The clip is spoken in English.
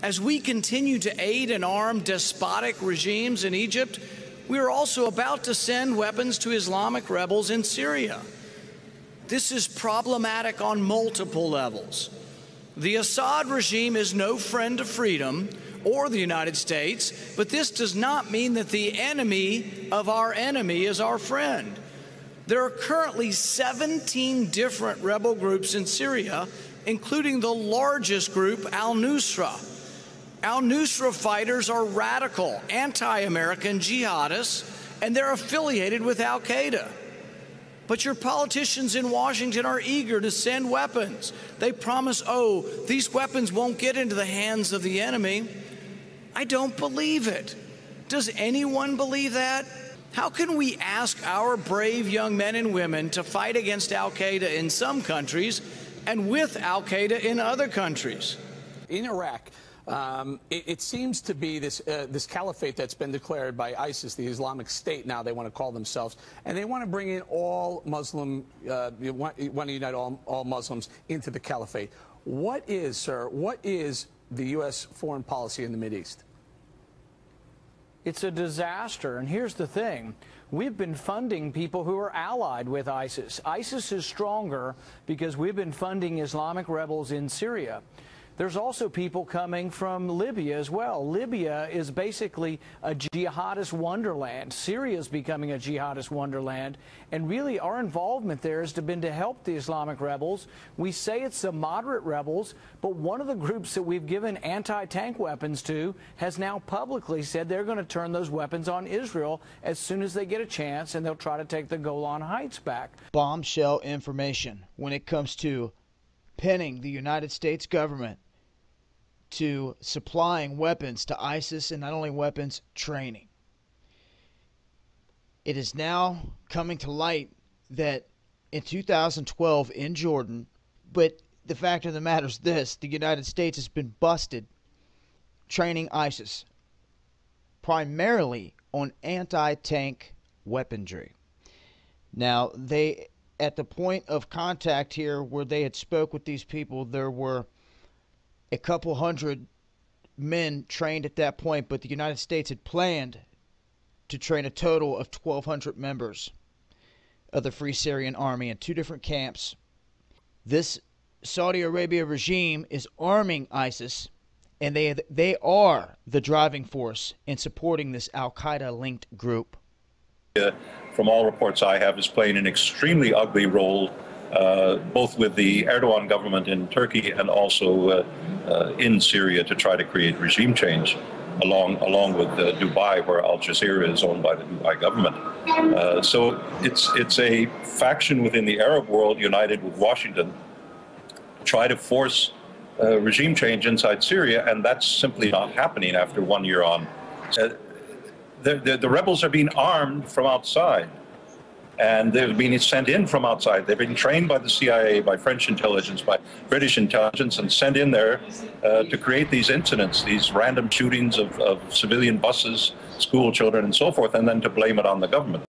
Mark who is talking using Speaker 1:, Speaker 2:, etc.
Speaker 1: As we continue to aid and arm despotic regimes in Egypt, we are also about to send weapons to Islamic rebels in Syria. This is problematic on multiple levels. The Assad regime is no friend of freedom or the United States, but this does not mean that the enemy of our enemy is our friend. There are currently 17 different rebel groups in Syria, including the largest group, al-Nusra. Al-Nusra fighters are radical, anti-American jihadists, and they're affiliated with al-Qaeda. But your politicians in Washington are eager to send weapons. They promise, oh, these weapons won't get into the hands of the enemy. I don't believe it. Does anyone believe that? How can we ask our brave young men and women to fight against al-Qaeda in some countries and with al-Qaeda in other countries?
Speaker 2: In Iraq, it seems to be this caliphate that's been declared by ISIS, the Islamic State now they want to call themselves, and they want to bring in all Muslim, want to unite all Muslims into the caliphate. What is, sir, what is the U.S. foreign policy in the Mideast?
Speaker 3: It's a disaster, and here's the thing. We've been funding people who are allied with ISIS. ISIS is stronger because we've been funding Islamic rebels in Syria. There's also people coming from Libya as well. Libya is basically a jihadist wonderland. Syria is becoming a jihadist wonderland. And really, our involvement there has been to help the Islamic rebels. We say it's the moderate rebels, but one of the groups that we've given anti-tank weapons to has now publicly said they're going to turn those weapons on Israel as soon as they get a chance, and they'll try to take the Golan Heights back.
Speaker 4: Bombshell information when it comes to pinning the United States government to supplying weapons to ISIS, and not only weapons, training. It is now coming to light that in 2012 in Jordan, but the fact of the matter is this, the United States has been busted training ISIS primarily on anti-tank weaponry. Now, they, at the point of contact here where they had spoke with these people, there were a couple hundred men trained at that point, but the United States had planned to train a total of 1,200 members of the Free Syrian Army in 2 different camps. This Saudi Arabia regime is arming ISIS, and they are the driving force in supporting this al-Qaeda-linked group.
Speaker 5: From all reports I have, is playing an extremely ugly role both with the Erdogan government in Turkey and also in Syria to try to create regime change, along with Dubai, where Al Jazeera is owned by the Dubai government. So it's a faction within the Arab world united with Washington to try to force regime change inside Syria, and that's simply not happening after 1 year on. The rebels are being armed from outside, and they're being sent in from outside. They've been trained by the CIA, by French intelligence, by British intelligence, and sent in there to create these incidents, these random shootings of civilian buses, school children, and so forth, and then to blame it on the government.